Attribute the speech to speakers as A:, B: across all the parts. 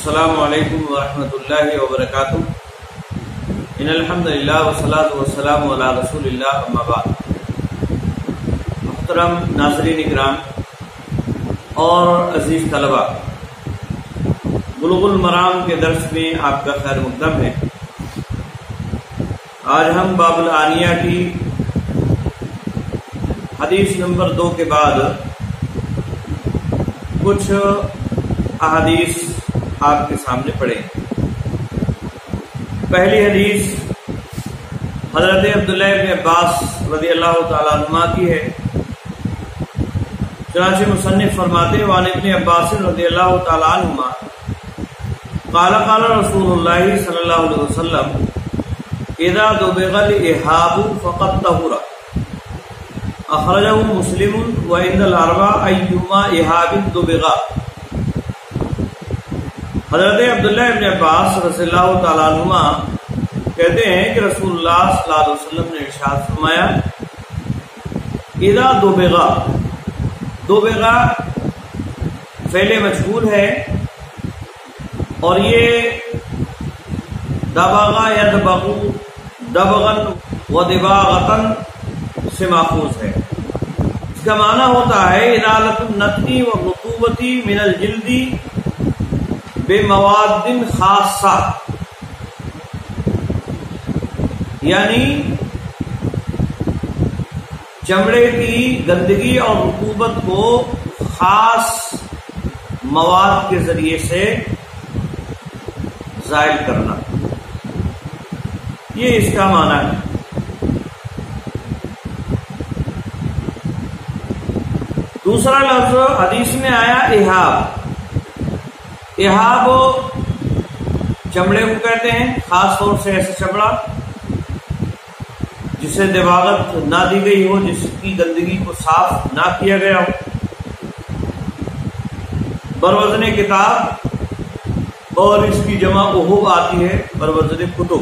A: السلام علیکم ورحمۃ اللہ وبرکاتہ۔ ان الحمدللہ والصلاۃ والسلام علی رسول اللہ، اما بعد۔ محترم ناظرین اکرام اور عزیز طلبہ، بلوغ المرام کے درس میں آپ کا خیر مقدم ہے۔ آج ہم باب العانیہ کی حدیث نمبر 2 کے بعد کچھ احادیث آپ کے سامنے پڑھیں۔ پہلی حدیث حضرت عبداللہ ابن عباس رضی اللہ تعالیٰ عنہما کی ہے۔ چنانچہ مصنف فرماتے ہیں وعن ابن عباس رضی اللہ تعالیٰ عنہما قال قال رسول اللہ صلی اللہ علیہ وسلم اذا دبغ الاحاب فقد طهر، اخرجہ مسلم وعند الاربعہ ایما احاب دبغ۔ حضرت عبداللہ ابن عباس رضی اللہ تعالیٰ عنہما کہتے ہیں کہ رسول اللہ صلی اللہ علیہ وسلم نے ارشاد فرمایا اذا دبغ، دبغ فعل مجهول ہے اور یہ دبغ یدبغ دبغا و دباغتا سے ماخوذ ہے۔ اس کا معنی ہوتا ہے ازالۃ النتن والرطوبۃ من الجلد بمواد خاصہ، یعنی چمڑے کی گندگی اور رطوبت کو خاص مواد کے ذریعے سے زائل کرنا، یہ اس کا معنی ہے۔ دوسرا لفظ حدیث میں آیا احاب۔ احاب چمڑے کو کہتے ہیں، خاص طور سے ایسا چمڑا جسے دباغت نہ دی گئی ہو، جس کی گندگی کو صاف نہ کیا گیا ہو۔ بروزن کتاب اور اس کی جمع احب آتی ہے بروزن کتب۔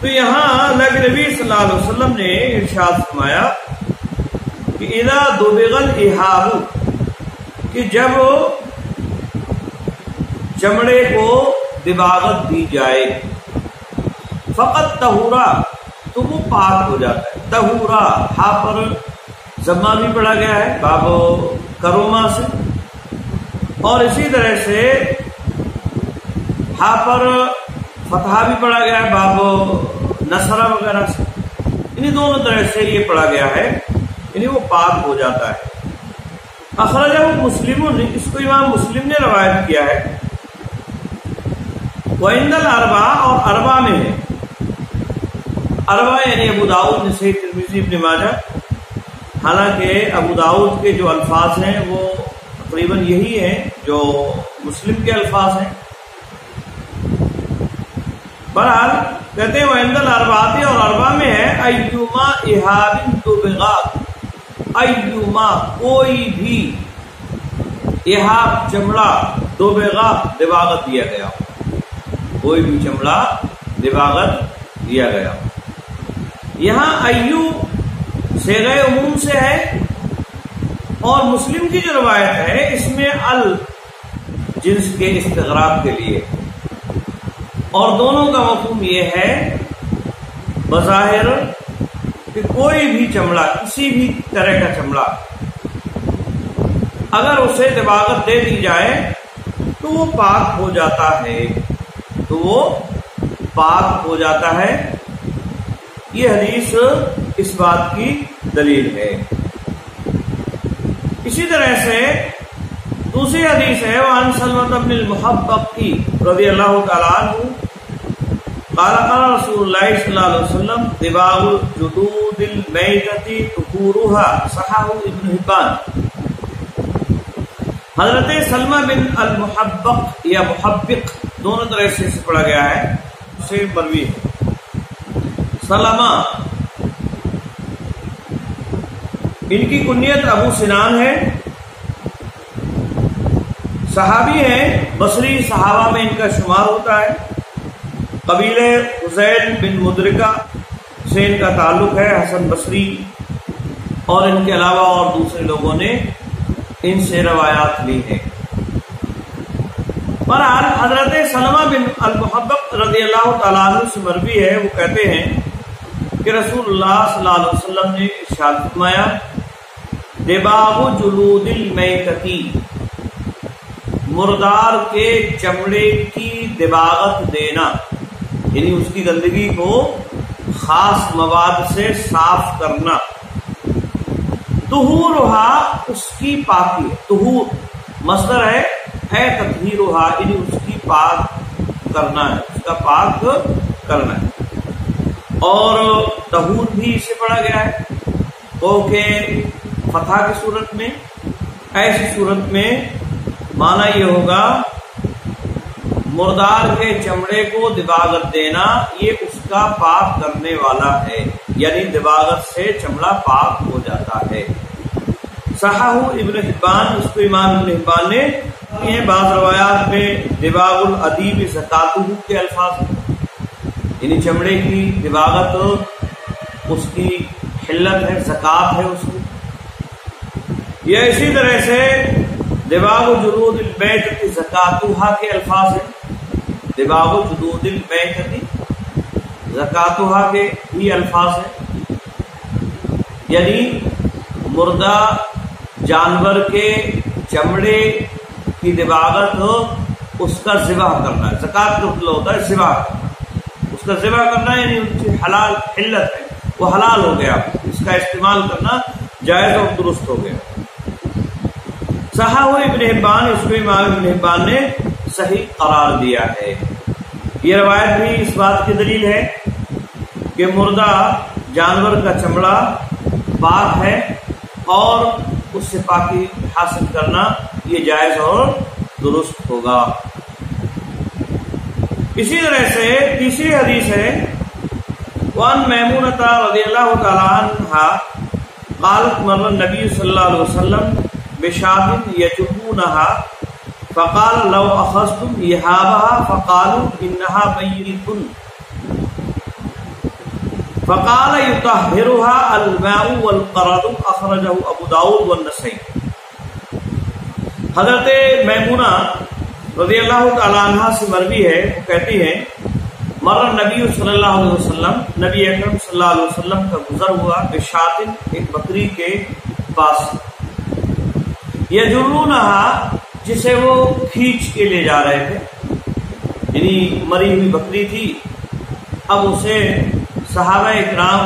A: تو یہاں اللہ کے نبی صلی اللہ علیہ وسلم نے ارشاد فرمایا کہ اذا دبغ الاحاب، کہ جب چمڑے کو دباغت دی جائے، فقط طہورا، تو وہ پاک ہو جاتا ہے۔ طہورا ہاں پر ضمہ بھی پڑھا گیا ہے باب کروما سے، اور اسی طرح سے ہاں پر فتحہ بھی پڑھا گیا ہے باب نصرہ وغیرہ سے، انہیں دونوں طرح سے یہ پڑھا گیا ہے، یعنی وہ پاک ہو جاتا ہے۔ اخرجہ مسلم، اس کو امام مسلم نے روایت کیا ہے۔ وعند الاربعہ، اور اربعہ میں ہے۔ اربعہ یعنی ابو داؤد، نسائی، ترمذی، ابن ماجہ۔ حالانکہ ابو داؤد کے جو الفاظ ہیں وہ تقریباً یہی ہیں جو مسلم کے الفاظ ہیں۔ بہرحال کہتے ہیں وعند الاربعہ، اور اربعہ میں ہے ایما احاب دبغ، ایما کوئی بھی احاب چمڑا دبغ دباغت دیا گیا، کوئی بھی چمڑا دباغت دیا گیا۔ یہاں ایو صیغہ عموم سے ہے، اور مسلم کی جو روایت ہے اس میں ال جنس کے استغراق کے لیے، اور دونوں کا مفہوم یہ ہے بظاہر کہ کوئی بھی چمڑا، کسی بھی طرح کا چمڑا اگر اسے دباغت دے دی جائے تو وہ پاک ہو جاتا ہے، تو وہ پاک ہو جاتا ہے۔ یہ حدیث اس بات کی دلیل ہے۔ اسی طرح سے دوسری حدیث ہے وعن سلمۃ بن المحبق رضی اللہ تعالیٰ عنہ قال قال رسول اللہ صلی اللہ علیہ وسلم دباغ الجدود المیتۃ طہورها، صححہ ابن حبان۔ حضرت سلمہ بن المحبق یا محبق دونوں طرح سے اسے پڑھا گیا ہے، اسے مروی ہے۔ سلمہ ان کی کنیت ابو سنان ہے، صحابی ہیں، بصری صحابہ میں ان کا شمار ہوتا ہے۔ قبیلہ حذیل بن مدرکہ سے ان کا تعلق ہے، حسن بصری اور ان کے علاوہ اور دوسرے لوگوں نے ان سے روایات لی ہیں۔ بہرحال حضرت سلمہ بن المحبب رضی اللہ تعالیٰ عنہ سے مروی ہے، وہ کہتے ہیں کہ رسول اللہ صلی اللہ علیہ وسلم نے ارشاد فرمایا دباغ جلود المیتتی، مردار کے چمڑے کی دباغت دینا، یعنی اس کی گندگی کو خاص مواد سے صاف کرنا، طہورھا اس کی پاکی، طہور مصدر ہے تطہیرھا، یعنی اس کی پاک کرنا ہے، اس کا پاک کرنا ہے، اور طہور بھی اسے پڑھا گیا ہے تو کہ فتح کی صورت میں، ایسی صورت میں معنی یہ ہوگا مردار کے چمڑے کو دباغت دینا، یہ اس کا پاک کرنے والا ہے، یعنی دباغت سے چمڑا پاک ہو جاتا ہے۔ صححہ ابن حبان، اس کو امام ابن حبان نے یہ بعض روایات میں دباغ الادیب زکاتہ کے الفاظ، یعنی چمڑے کی دباغت اس کی حلت ہے، زکات ہے اس کی۔ یا اسی طرح سے دباغ جلود المیتۃ زکاتھا کے الفاظ ہیں، دباغ جلود المیتۃ زکاتھا کے ہی الفاظ ہیں، یعنی مردہ جانور کے چمڑے کی دباغت اس کا ذبح کرنا ہے، زکات کا مطلب ہوتا ہے ذبح کرنا، اس کا ذبح کرنا یعنی ان کی حلال حلت ہے، وہ حلال ہو گیا، اس کا استعمال کرنا جائز اور درست ہو گیا۔ صححہ ابن حبان، اس کو امام ابن حبان نے صحیح قرار دیا ہے۔ یہ روایت بھی اس بات کی دلیل ہے کہ مردہ جانور کا چمڑا پاک ہے اور اس سے پاکی حاصل کرنا یہ جائز اور درست ہوگا۔ اسی طرح سے تیسری حدیث ہے وان میمونۃ رضی اللہ تعالی عنہا قالت مر النبی صلی اللہ علیہ وسلم بشاة یجبونها فقال لو اخذتم احابها فقالوا انها میتۃ فقال يطهرها الماء والقرض، اخرجه ابو داؤد والنسائی۔ حضرت میمونہ رضی اللہ تعالی عنہا سے مروی ہے، وہ کہتی ہیں مر نبی صلی اللہ علیہ وسلم، نبی اکرم صلی اللہ علیہ وسلم کا گزر ہوا بشاتن، ایک بکری کے پاس، یجرونہا جسے وہ کھینچ کے لے جا رہے تھے، یعنی مری ہوئی بکری تھی، اب اسے صحابہ اکرام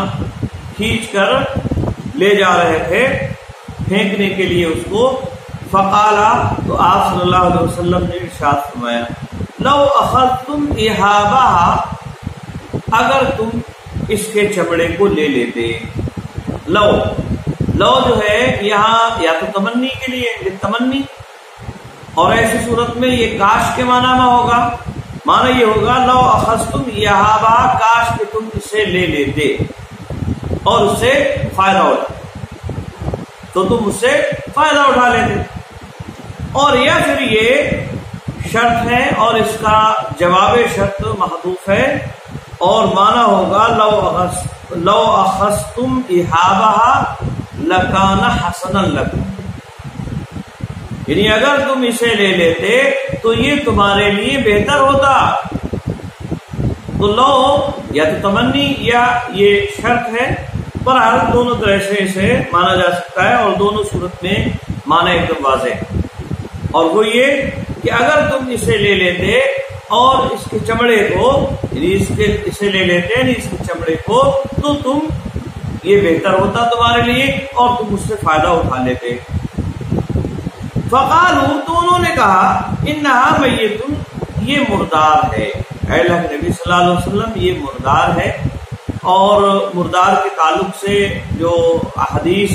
A: کھینچ کر لے جا رہے تھے پھینکنے کے لیے اس کو۔ فقالا، تو آپ صلی اللہ علیہ وسلم نے ارشاد فرمایا لو اخذتم احابها، اگر تم اس کے چمڑے کو لے لیتے، لو جو ہے یہاں یا تو تمنی کے لیے تمنی، اور ایسی صورت میں یہ کاش کے معنی میں ہوگا، معنی یہ ہوگا لو اخذتم احابها، کاش کہ تم اسے لے لیتے اور اس سے فائدہ ہو تو تم اس سے فائدہ اٹھا لیتے، اور یا پھر یہ شرط ہے اور اس کا جواب شرط محذوف ہے اور معنی ہوگا لو اخذتم احابها لکان حسنا لکم، یعنی اگر تم اسے لے لیتے تو یہ تمہارے لیے بہتر ہوتا۔ تو لو یا تو تمنی یا یہ شرط ہے، پر ہر دونوں طرح سے اسے مانا جا سکتا ہے، اور دونوں صورت میں معنی ایک دم واضح ہے، اور وہ یہ کہ اگر تم اسے لے لیتے اور اس کے چمڑے کو، یعنی اسے لے لیتے یعنی اس کے چمڑے کو، تو تم یہ بہتر ہوتا تمہارے لیے اور تم اس سے فائدہ اٹھا لیتے۔ فقالوا، تو انہوں نے کہا انہا میتۃ، یہ مردار ہے، اے اللہ کے نبی صلی اللہ علیہ وسلم یہ مردار ہے۔ اور مردار کے تعلق سے جو احادیث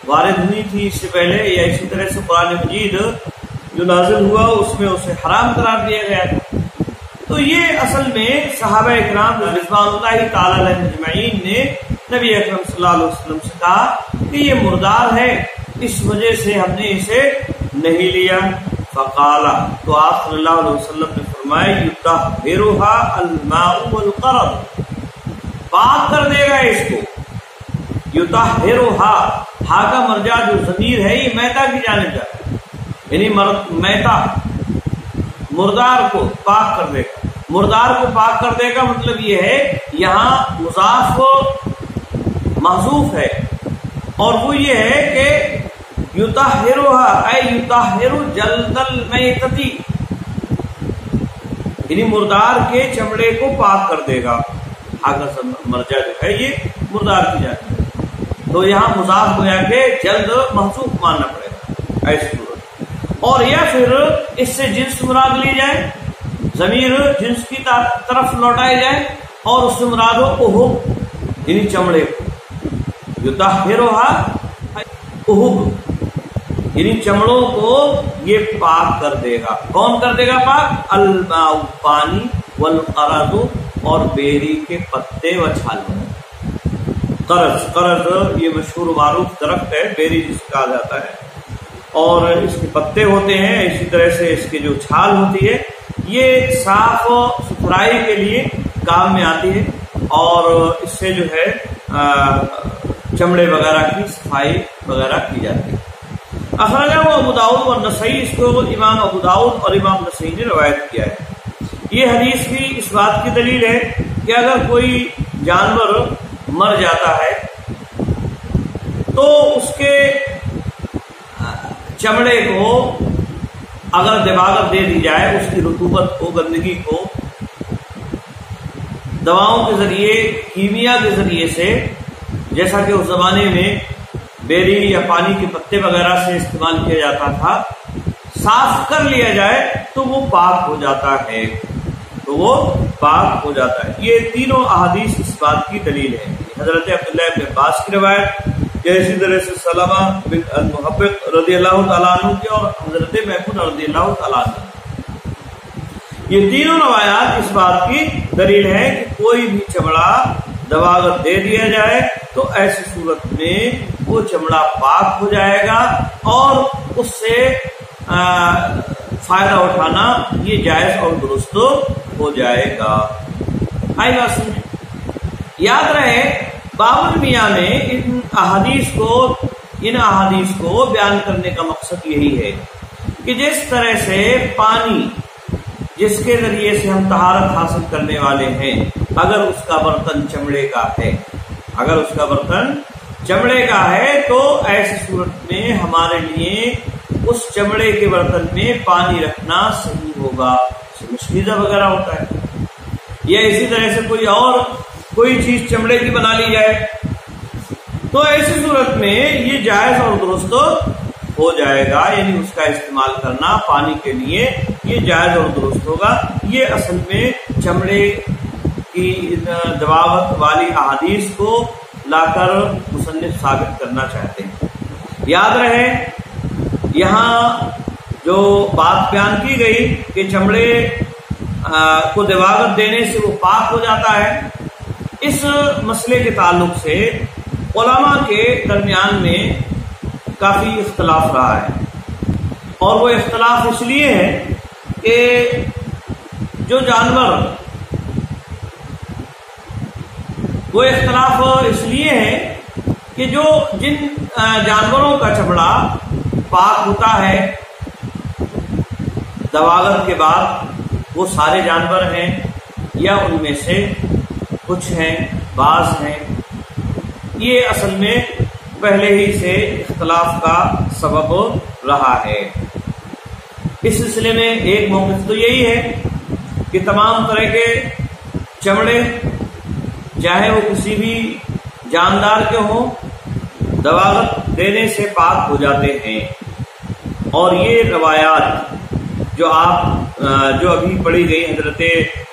A: وارد ہوئی تھی اس سے پہلے، یا اسی طرح سے قرآن مجید جو نازل ہوا اس میں اسے حرام قرار دیا گیا تھا، تو یہ اصل میں صحابہ اکرام رضوان اللہ تعالی علیہم اجمعین نے نبی اکرم صلی اللہ علیہ وسلم سے کہا کہ یہ مردار ہے، اس وجہ سے ہم نے اسے نہیں لیا۔ فقالا، تو آپ صلی اللہ علیہ وسلم نے فرمایا یطہرھا الماء والقرض، پاک کر دے گا اس کو، یطہرھا، ہا کا مرجع جو ضمیر ہے یہ میتا کی جانب جاتا ہے، یعنی میتا مردار کو پاک کر دے گا. مردار کو پاک کر دے گا مطلب یہ ہے یہاں مضاف محذوف ہے اور وہ یہ ہے کہ یطہرها اے یطہر جلد المیتتی، یعنی مردار کے چمڑے کو پاک کر دے گا. اگر مرجع جو ہے یہ مردار کی جاتی ہے تو یہاں مضاف گویا کہ جلد محذوف ماننا پڑے گا ایسی صورت. اور یا پھر اس سے جنس مراد لی جائے، ضمیر جنس کی طرف لوٹائے جائے اور اس سے مراد ہو اہب یعنی چمڑے کو. یطہرها اہب یعنی چمڑوں کو یہ پاک کر دے گا. کون کر دے گا پاک؟ الماء پانی، والقرض اور بیری کے پتے و چھالے. قرض یہ مشہور معروف درخت ہے، بیری جس کو کہا جاتا ہے، اور اس کے پتے ہوتے ہیں، اسی طرح سے اس کی جو چھال ہوتی ہے یہ صاف ستھرائی کے لیے کام میں آتی ہے اور اس سے جو ہے چمڑے وغیرہ کی صفائی وغیرہ کی جاتی ہے. اخرجہ ابو داؤد اور نسائی، اس کو امام ابو داؤد اور امام نسائی نے روایت کیا ہے. یہ حدیث بھی اس بات کی دلیل ہے کہ اگر کوئی جانور مر جاتا ہے تو اس کے چمڑے کو اگر دباغت دے دی جائے، اس کی رطوبت کو، گندگی کو دواؤں کے ذریعے، کیمیا کے ذریعے سے، جیسا کہ اس زمانے میں بیری یا پانی کے پتے وغیرہ سے استعمال کیا جاتا تھا، صاف کر لیا جائے تو وہ پاک ہو جاتا ہے، یہ تینوں احادیث اس بات کی دلیل ہے. حضرت عبداللہ بن عباس کی روایت، اسی طرح سے سلمہ بن المحبق رضی اللہ تعالیٰ عنہ کی، اور حضرت محمود رضی اللہ تعالیٰ عنہ، یہ تینوں روایات اس بات کی دلیل ہے کہ کوئی بھی چمڑا دباغت دے دیا جائے تو ایسی صورت میں وہ چمڑا پاک ہو جائے گا اور اس سے فائدہ اٹھانا یہ جائز اور درست ہو جائے گا. آئی بات سمجھیں. یاد رہے باب المیاں میں ان احادیث کو بیان کرنے کا مقصد یہی ہے کہ جس طرح سے پانی جس کے ذریعے سے ہم طہارت حاصل کرنے والے ہیں، اگر اس کا برتن چمڑے کا ہے تو ایسی صورت میں ہمارے لیے اس چمڑے کے برتن میں پانی رکھنا صحیح ہوگا. مشکیزہ وغیرہ ہوتا ہے یا اسی طرح سے کوئی چیز چمڑے کی بنا لی جائے تو ایسی صورت میں یہ جائز اور درست ہو جائے گا، یعنی اس کا استعمال کرنا پانی کے لیے یہ جائز اور درست ہوگا. یہ اصل میں چمڑے کی دباغت والی احادیث کو لا کر مصنف ثابت کرنا چاہتے ہیں. یاد رہے یہاں جو بات بیان کی گئی کہ چمڑے کو دباغت دینے سے وہ پاک ہو جاتا ہے، اس مسئلے کے تعلق سے علماء کے درمیان میں کافی اختلاف رہا ہے، اور وہ اختلاف اس لیے ہے کہ جو جانور جن جانوروں کا چمڑا پاک ہوتا ہے دباغت کے بعد، وہ سارے جانور ہیں یا ان میں سے کچھ ہیں، بعض ہیں، یہ اصل میں پہلے ہی سے اختلاف کا سبب رہا ہے. اس سلسلے میں ایک موقف تو یہی ہے کہ تمام طرح کے چمڑے چاہے وہ کسی بھی جاندار کے ہوں دباغت دینے سے پاک ہو جاتے ہیں. اور یہ روایات جو ابھی پڑھی گئی حضرت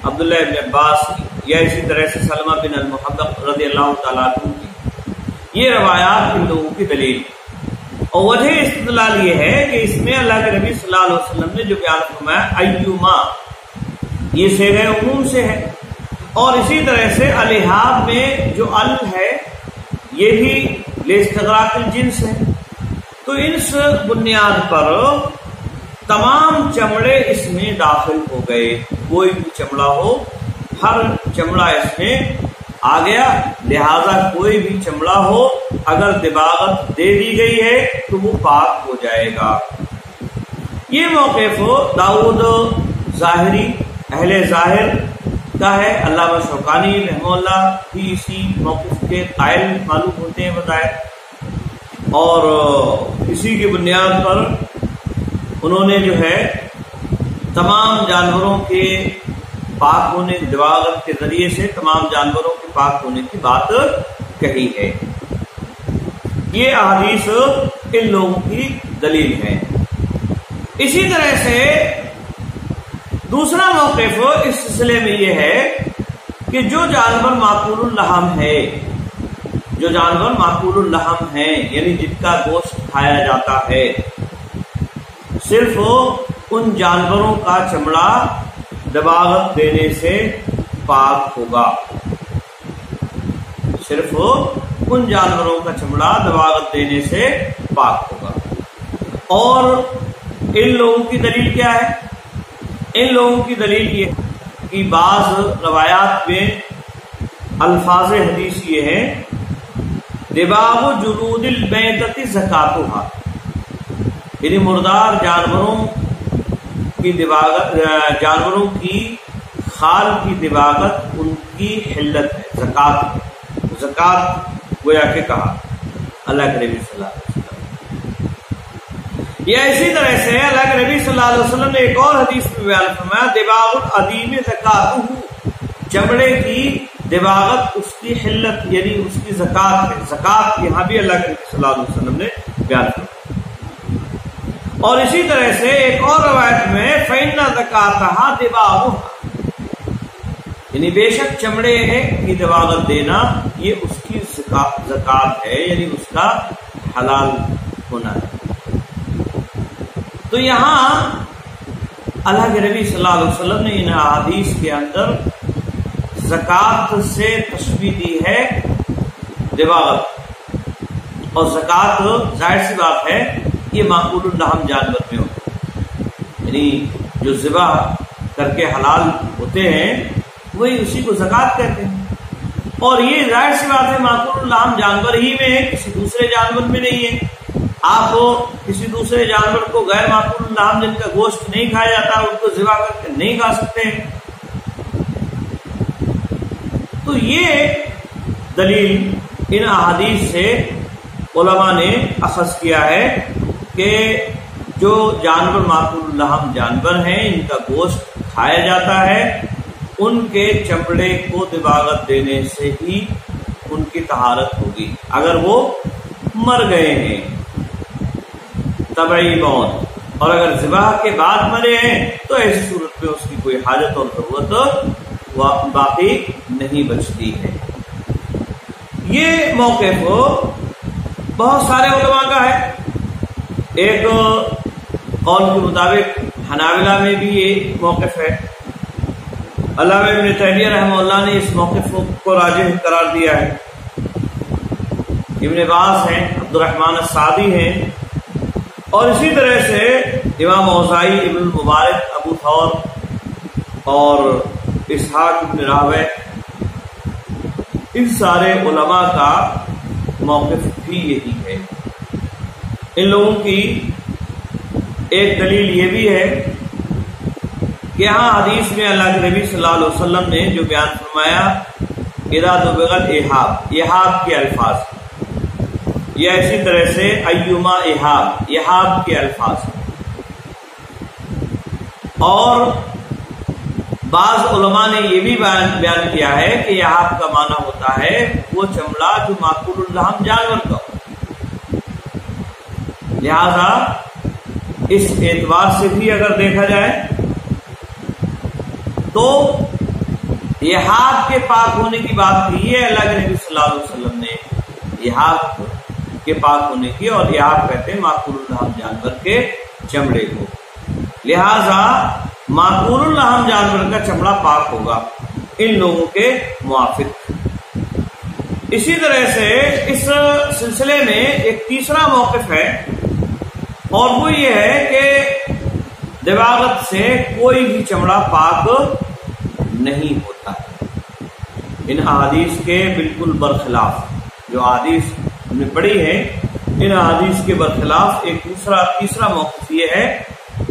A: عبداللہ بن عباس یا اسی طرح سے سلمہ بن المحبق رضی اللہ تعالیٰ عنہ کی، یہ روایات ان لوگوں کی دلیل اور وجہ استدلال یہ ہے کہ اس میں اللہ کے نبی صلی اللہ علیہ وسلم نے جو بیان فرمایا ایوما، یہ صیغہ عموم سے ہے، اور اسی طرح سے الہاب میں جو ال ہے یہ بھی لاستغراق الجنس ہے. تو اس بنیاد پر تمام چمڑے اس میں داخل ہو گئے، کوئی بھی چمڑا ہو ہر چمڑا اس میں آ گیا، لہذا کوئی بھی چمڑا ہو اگر دباغت دے دی گئی ہے تو وہ پاک ہو جائے گا. یہ موقف داؤد ظاہری اہل ظاہر کا ہے. علامہ شوکانی رحمہ اللہ بھی اسی موقف کے قائل معلوم ہوتے ہیں بظاہر، اور اسی کی بنیاد پر انہوں نے جو ہے تمام جانوروں کے پاک ہونے، دواغت کے ذریعے سے تمام جانوروں کے پاک ہونے کی بات کہی ہے. یہ احادیث ان لوگوں کی دلیل ہے. اسی طرح سے دوسرا موقف اس سلسلے میں یہ ہے کہ جو جانور معقول اللحم ہے، جو جانور معقول اللحم ہیں یعنی جن کا گوشت کھایا جاتا ہے، صرف ان جانوروں کا چمڑا دباغت دینے سے پاک ہوگا. صرف ان جانوروں کا چمڑا دباغت دینے سے پاک ہوگا. اور ان لوگوں کی دلیل کیا ہے؟ ان لوگوں کی دلیل یہ کہ بعض روایات میں الفاظ حدیث یہ ہے دباغ جلود المیتۃ زکاتها، یعنی مردار جانوروں کی دباغت، جانوروں کی خال کی دباغت ان کی حلت ہے، زکات. زکات گویا کہ کہا اللہ کے نبی صلی اللہ علیہ وسلم. یا اسی طرح سے اللہ کے نبی صلی اللہ علیہ وسلم نے ایک اور حدیث میں بیان فرمایا دباغ العدیم زکاتہ، چمڑے کی دباغت اس کی حلت یعنی اس کی زکات ہے. زکات یہاں بھی اللہ کے نبی صلی اللہ علیہ وسلم نے بیان فرمایا. اور اسی طرح سے ایک اور روایت میں فَإِنَّ زَكَاتَهَا دِبَاغُهَا، یعنی بے شک چمڑے کی دباغت دینا یہ اس کی زکات ہے، یعنی اس کا حلال ہونا ہے. تو یہاں اللہ کے نبی صلی اللہ علیہ وسلم نے ان احادیث کے اندر زکات سے تشبیہ دی ہے دباغت، اور زکات ظاہر سی بات ہے یہ معقول اللحم جانور میں ہوتا ہے، یعنی جو ذبح کر کے حلال ہوتے ہیں وہی اسی کو زکات کہتے ہیں. اور یہ ظاہر سی بات ہے معقول اللحم جانور ہی میں ہے، کسی دوسرے جانور میں نہیں ہے. آپ کسی دوسرے جانور کو غیر معقول اللحم جن کا گوشت نہیں کھایا جاتا ان کو ذبح کر کے نہیں کھا سکتے ہیں. تو یہ دلیل ان احادیث سے علماء نے اخذ کیا ہے کہ جو جانور معقول اللحم جانور ہیں ان کا گوشت کھایا جاتا ہے، ان کے چمڑے کو دباغت دینے سے ہی ان کی طہارت ہوگی. اگر وہ مر گئے ہیں طبعی موت، اور اگر ذبح کے بعد مرے ہیں تو ایسی صورت میں اس کی کوئی حاجت اور ضرورت باقی نہیں بچتی ہے. یہ موقف بہت سارے علماء کا ہے. ایک قول کے مطابق حنابلہ میں بھی یہ موقف ہے. علامہ ابن تیمیہ رحمہ اللہ نے اس موقف کو راجح قرار دیا ہے. ابن باز ہیں، عبد الرحمن السعدی ہیں، اور اسی طرح سے امام اوزاعی، ابن المبارک، ابو ثور اور اسحاق ابن راہویہ، ان سارے علماء کا موقف بھی یہی ہے. ان لوگوں کی ایک دلیل یہ بھی ہے کہ یہاں حدیث میں اللہ کے نبی صلی اللہ علیہ وسلم نے جو بیان فرمایا اذا دبغ الاحاب، احاب کے الفاظ، یا اسی طرح سے ایما احاب، احاب کے الفاظ. اور بعض علماء نے یہ بھی بیان کیا ہے کہ احاب کا معنی ہوتا ہے وہ چمڑا جو معقول اللحم جانور کا ہو. لہذا اس اعتبار سے بھی اگر دیکھا جائے تو احاب کے پاک ہونے کی بات کی ہے اللہ کے نبی صلی اللہ علیہ وسلم نے، احاب کے پاک ہونے کی، اور احاب کہتے ہیں معقول اللحم جانور کے چمڑے کو. لہذا معقول اللحم جانور کا چمڑا پاک ہوگا ان لوگوں کے موافق. اسی طرح سے اس سلسلے میں ایک تیسرا موقف ہے، اور وہ یہ ہے کہ دباغت سے کوئی بھی چمڑا پاک نہیں ہوتا. ان احادیث کے بالکل برخلاف جو احادیث ہم نے پڑھی ہے، ان احادیث کے برخلاف ایک تیسرا موقف یہ ہے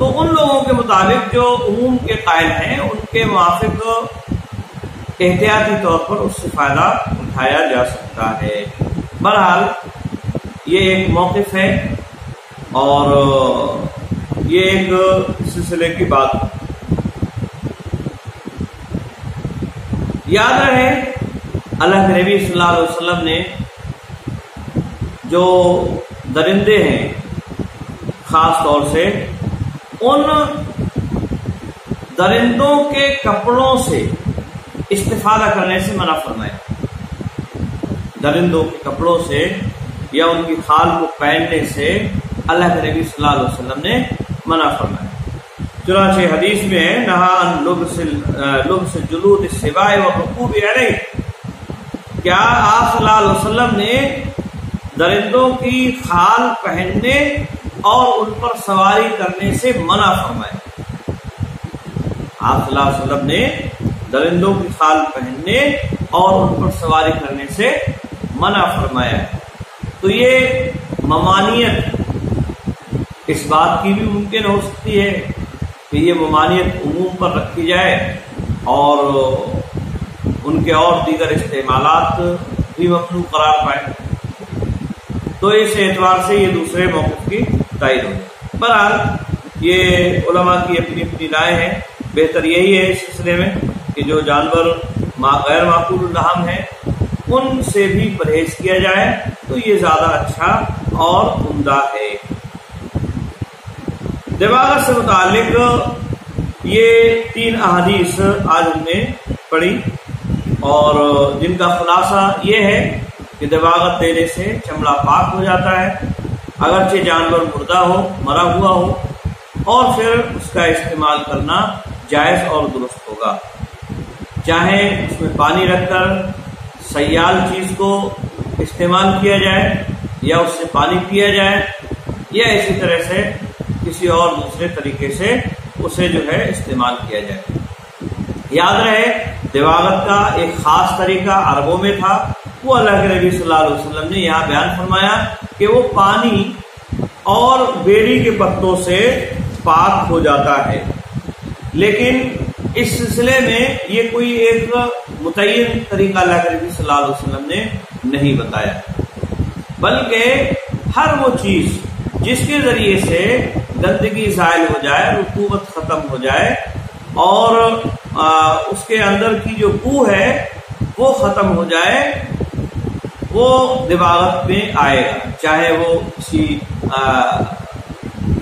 A: تو ان لوگوں کے مطابق جو عموم کے قائل ہیں ان کے موافق احتیاطی طور پر اس سے فائدہ اٹھایا جا سکتا ہے۔ بہرحال یہ ایک موقف ہے اور یہ ایک سلسلے کی بات ہے۔ یاد رہے اللہ کے نبی صلی اللہ علیہ وسلم نے جو درندے ہیں خاص طور سے ان درندوں کے کپڑوں سے استفادہ کرنے سے منع فرمایا۔ درندوں کے کپڑوں سے یا ان کی کھال کو پہننے سے اللہ کے نبی صلی اللہ علیہ وسلم نے منع فرمایا۔ چنانچہ حدیث میں ہے نہا عن لبس جلود السباع والرکوب علیہ، کیا آپ صلی اللہ علیہ وسلم نے درندوں کی کھال پہننے اور ان پر سواری کرنے سے منع فرمایا۔ آپ صلی اللہ علیہ وسلم نے درندوں کی کھال پہننے اور ان پر سواری کرنے سے منع فرمایا۔ تو یہ ممانعت اس بات کی بھی ممکن ہو سکتی ہے کہ یہ ممانعت عموم پر رکھی جائے اور ان کے اور دیگر استعمالات بھی ممنوع قرار پائے، تو اس اعتبار سے یہ دوسرے موقف کی تائید ہو۔ بہرحال یہ علماء کی اپنی اپنی رائے ہے، بہتر یہی ہے اس سلسلے میں کہ جو جانور غیر معقول اللحم ہیں ان سے بھی پرہیز کیا جائے تو یہ زیادہ اچھا اور عمدہ ہے۔ دباغت سے متعلق یہ 3 احادیث آج ہم نے پڑھی اور جن کا خلاصہ یہ ہے کہ دباغت دینے سے چمڑا پاک ہو جاتا ہے اگرچہ جانور مردہ ہو، مرا ہوا ہو، اور پھر اس کا استعمال کرنا جائز اور درست ہوگا، چاہے اس میں پانی رکھ کر سیال چیز کو استعمال کیا جائے یا اس سے پانی پیا جائے یا اسی طرح سے کسی اور دوسرے طریقے سے اسے جو ہے استعمال کیا جائے۔ یاد رہے دباغت کا ایک خاص طریقہ عربوں میں تھا، وہ اللہ کے نبی صلی اللہ علیہ وسلم نے یہاں بیان فرمایا کہ وہ پانی اور بیری کے پتوں سے پاک ہو جاتا ہے، لیکن اس سلسلے میں یہ کوئی ایک متعین طریقہ اللہ کے نبی صلی اللہ علیہ وسلم نے نہیں بتایا، بلکہ ہر وہ چیز جس کے ذریعے سے گندگی زائل ہو جائے، رطوبت ختم ہو جائے اور اس کے اندر کی جو بو ہے وہ ختم ہو جائے، وہ دباغت میں آئے گا، چاہے وہ کسی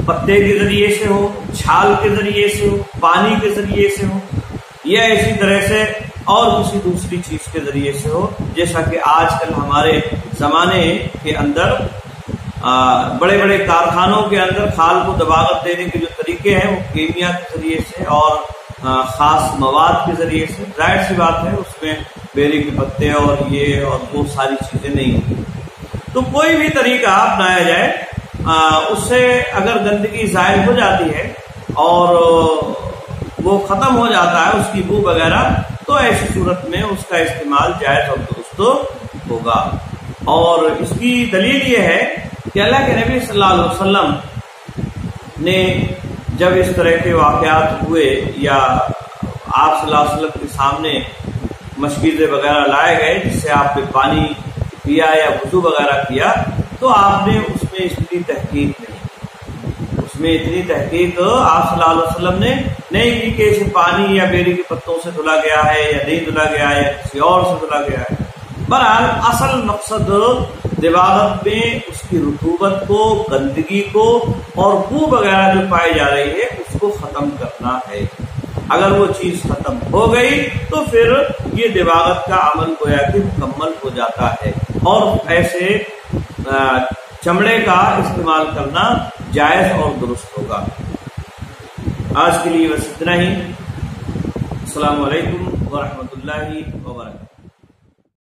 A: پتے کے ذریعے سے ہو، چھال کے ذریعے سے ہو، پانی کے ذریعے سے ہو یا اسی طرح سے اور کسی دوسری چیز کے ذریعے سے ہو، جیسا کہ آج کل ہمارے زمانے کے اندر بڑے بڑے کارخانوں کے اندر کھال کو دباغت دینے کے جو طریقے ہیں وہ کیمیا کے ذریعے سے اور خاص مواد کے ذریعے سے، ظاہر سی بات ہے اس میں بیری کے پتے اور یہ اور وہ ساری چیزیں نہیں ہوتی، تو کوئی بھی طریقہ اپنایا جائے اس سے اگر گندگی زائل ہو جاتی ہے اور وہ ختم ہو جاتا ہے اس کی بو وغیرہ، تو ایسی صورت میں اس کا استعمال جائز اور درست ہوگا۔ اور اس کی دلیل یہ ہے کہ اللہ کے نبی صلی اللہ علیہ وسلم نے جب اس طرح کے واقعات ہوئے یا آپ صلی اللہ علیہ وسلم کے سامنے مشکیزیں وغیرہ لائے گئے جس سے آپ نے پانی پیا یا وضو وغیرہ کیا، تو آپ نے اس میں اتنی تحقیق نہیں، اس میں اتنی تحقیق آپ صلی اللہ علیہ وسلم نے نہیں کی کہ اسے پانی یا بیری کے پتوں سے دھلا گیا ہے یا نہیں دھلا گیا ہے یا کسی اور سے دھلا گیا ہے۔ بہرحال اصل مقصد دباغت میں اس کی رطوبت کو، گندگی کو اور بو وغیرہ جو پائی جا رہی ہے اس کو ختم کرنا ہے۔ اگر وہ چیز ختم ہو گئی تو پھر یہ دباغت کا عمل گویا کہ مکمل ہو جاتا ہے اور ایسے چمڑے کا استعمال کرنا جائز اور درست ہوگا۔ آج کے لیے بس اتنا ہی۔ السلام علیکم ورحمۃ اللہ وبرکاتہ۔